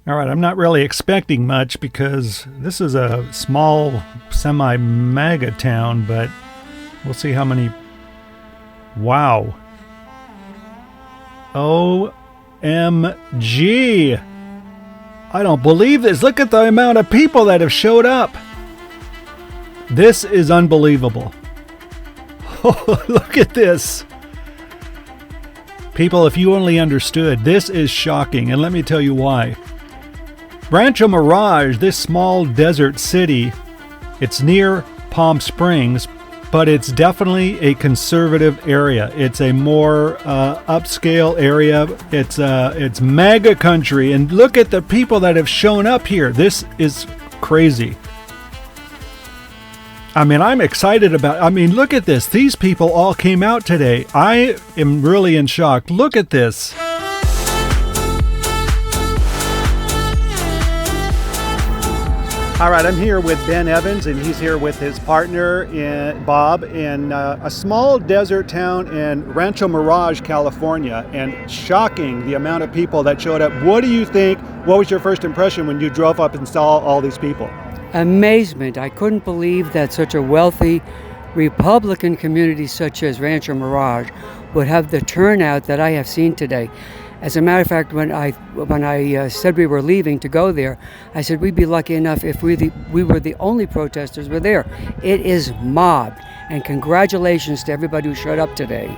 All right, I'm not really expecting much because this is a small semi-MAGA town, but we'll see how many. Wow. OMG. I don't believe this. Look at the amount of people that have showed up. This is unbelievable. Oh, look at this. People, if you only understood, this is shocking, and let me tell you why. Rancho Mirage, this small desert city, it's near Palm Springs, but it's definitely a conservative area. It's a more upscale area. It's MAGA country, and look at the people that have shown up here. This is crazy. I mean, I'm excited look at this. These people all came out today. I am really in shock. Look at this. All right, I'm here with Ben Evans, and he's here with his partner, Bob, in a small desert town in Rancho Mirage, California, and shocking the amount of people that showed up. What do you think? What was your first impression when you drove up and saw all these people? Amazement. I couldn't believe that such a wealthy Republican community such as Rancho Mirage would have the turnout that I have seen today. As a matter of fact, when I said we were leaving to go there, I said we'd be lucky enough if we were the only protesters were there. It is mobbed, and congratulations to everybody who showed up today.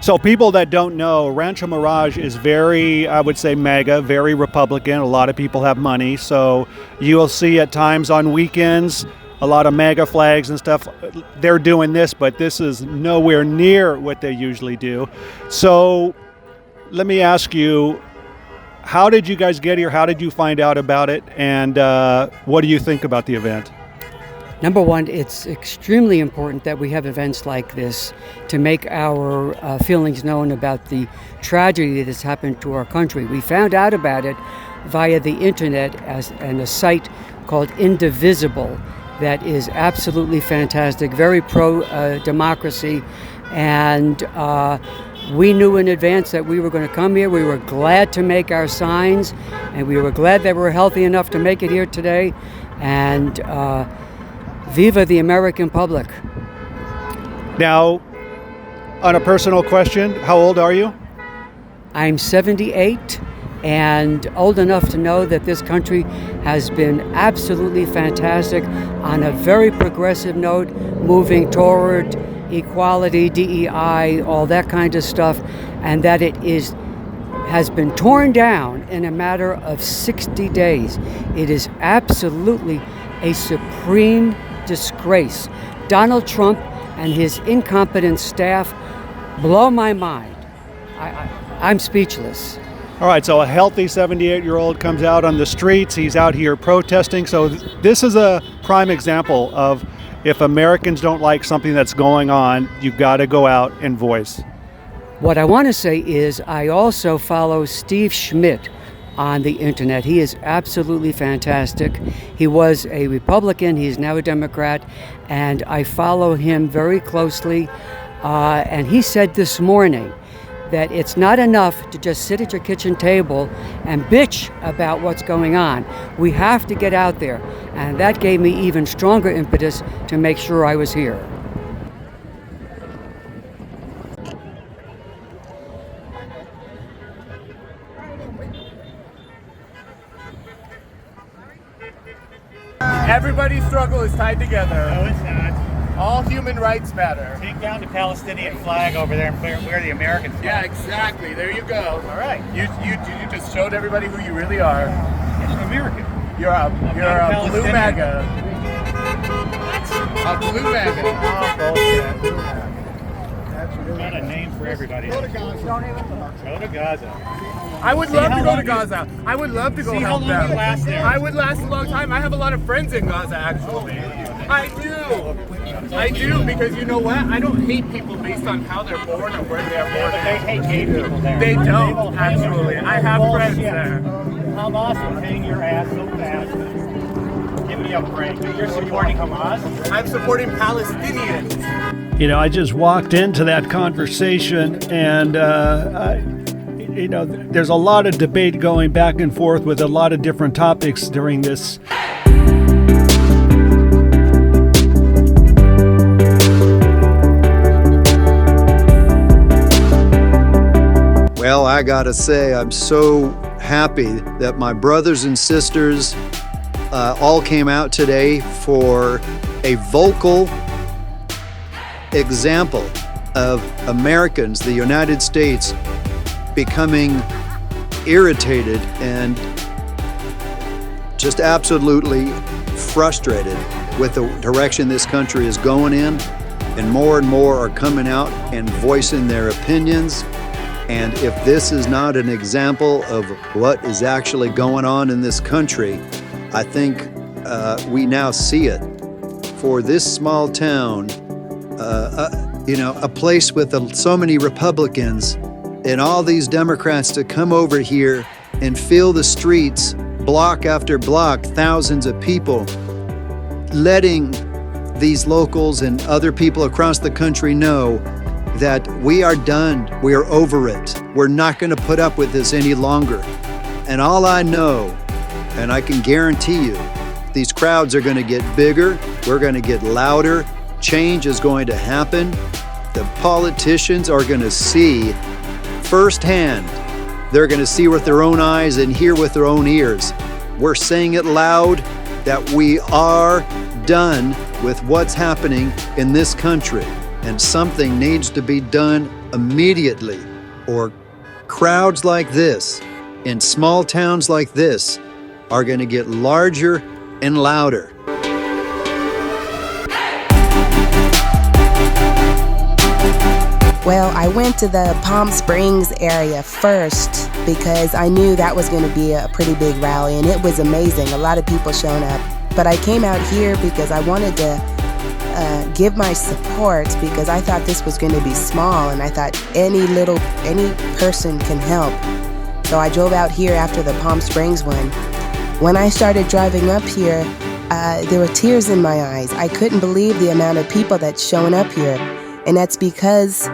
So people that don't know, Rancho Mirage is very, I would say, MAGA, very Republican. A lot of people have money, so you'll see at times on weekends a lot of MAGA flags and stuff. They're doing this, but this is nowhere near what they usually do. So let me ask you, how did you guys get here? How did you find out about it? And what do you think about the event? Number one, it's extremely important that we have events like this to make our feelings known about the tragedy that's happened to our country. We found out about it via the internet and a site called Indivisible that is absolutely fantastic, very pro-democracy, and we knew in advance that we were going to come here. We were glad to make our signs, and we were glad that we're healthy enough to make it here today. And viva the American public. Now, on a personal question, how old are you? I'm 78 and old enough to know that this country has been absolutely fantastic on a very progressive note, moving toward equality, DEI, all that kind of stuff, and that it has been torn down in a matter of 60 days. It is absolutely a supreme disgrace. Donald Trump and his incompetent staff blow my mind. I'm speechless. All right, so a healthy 78-year-old comes out on the streets. He's out here protesting. So this is a prime example of if Americans don't like something that's going on, you've got to go out and voice. What I want to say is I also follow Steve Schmidt on the internet. He is absolutely fantastic. He was a Republican, he's now a Democrat, and I follow him very closely. And he said this morning that it's not enough to just sit at your kitchen table and bitch about what's going on. We have to get out there. And that gave me even stronger impetus to make sure I was here. Everybody's struggle is tied together. No, it's not. All human rights matter. Take down the Palestinian flag over there and wear the American flag. Yeah, exactly. There you go. All right. You just showed everybody who you really are. I'm American. You're a blue MAGA. A blue MAGA. Oh, bullshit. Got a name for everybody. Go to Gaza. Go to Gaza. I would love to go to Gaza. I would love to go help them. See how long you last there. I would last a long time. I have a lot of friends in Gaza, actually. I do, because you know what? I don't hate people based on how they're born or where they're born. But they hate gay people there. They don't, actually. I have friends there. Hamas will hang your ass so fast. Give me a break. You're supporting Hamas? I'm supporting Palestinians. You know, I just walked into that conversation, and there's a lot of debate going back and forth with a lot of different topics during this. Well, I gotta say, I'm so happy that my brothers and sisters all came out today for a vocal example of Americans, the United States, becoming irritated and just absolutely frustrated with the direction this country is going in, and more are coming out and voicing their opinions. And if this is not an example of what is actually going on in this country, I think we now see it. For this small town, a place with so many Republicans and all these Democrats to come over here and fill the streets, block after block, thousands of people, letting these locals and other people across the country know that we are done, we are over it. We're not going to put up with this any longer. And all I know, and I can guarantee you, these crowds are going to get bigger, we're going to get louder, change is going to happen. The politicians are going to see firsthand. They're going to see with their own eyes and hear with their own ears. We're saying it loud that we are done with what's happening in this country. And something needs to be done immediately, or crowds like this in small towns like this are going to get larger and louder. Well, I went to the Palm Springs area first because I knew that was going to be a pretty big rally, and it was amazing. A lot of people showing up. But I came out here because I wanted to give my support, because I thought this was going to be small, and I thought any person can help. So I drove out here after the Palm Springs one. When I started driving up here, there were tears in my eyes. I couldn't believe the amount of people that's showing up here. And that's because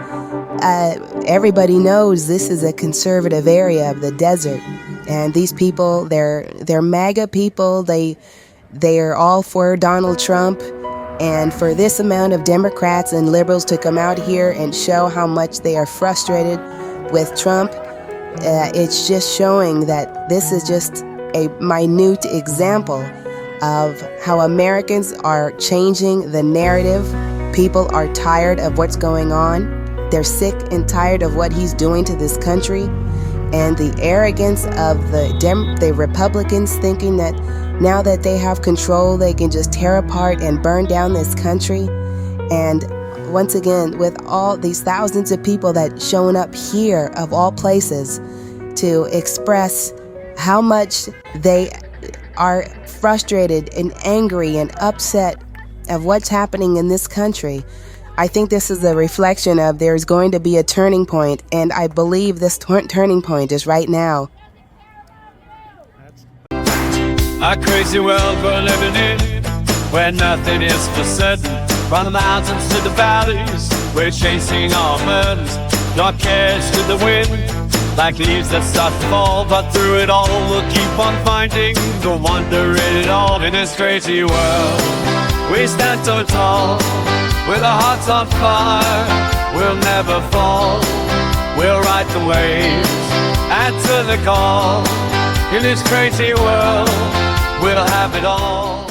everybody knows this is a conservative area of the desert. And these people, they're MAGA people. They're all for Donald Trump. And for this amount of Democrats and liberals to come out here and show how much they are frustrated with Trump, it's just showing that this is just a minute example of how Americans are changing the narrative. People are tired of what's going on. They're sick and tired of what he's doing to this country. And the arrogance of the Republicans thinking that now that they have control, they can just tear apart and burn down this country. And once again, with all these thousands of people that showing up here, of all places, to express how much they are frustrated and angry and upset of what's happening in this country, I think this is a reflection of there's going to be a turning point, and I believe this turning point is right now. A crazy world we're living in, where nothing is for certain. From the mountains to the valleys, we're chasing our burdens. Dark cares to the wind, like leaves that start to fall. But through it all, we'll keep on finding the wonder in it all. In this crazy world, we stand so tall, with our hearts on fire. We'll never fall, we'll ride the waves, answer the call. In this crazy world, we'll have it all.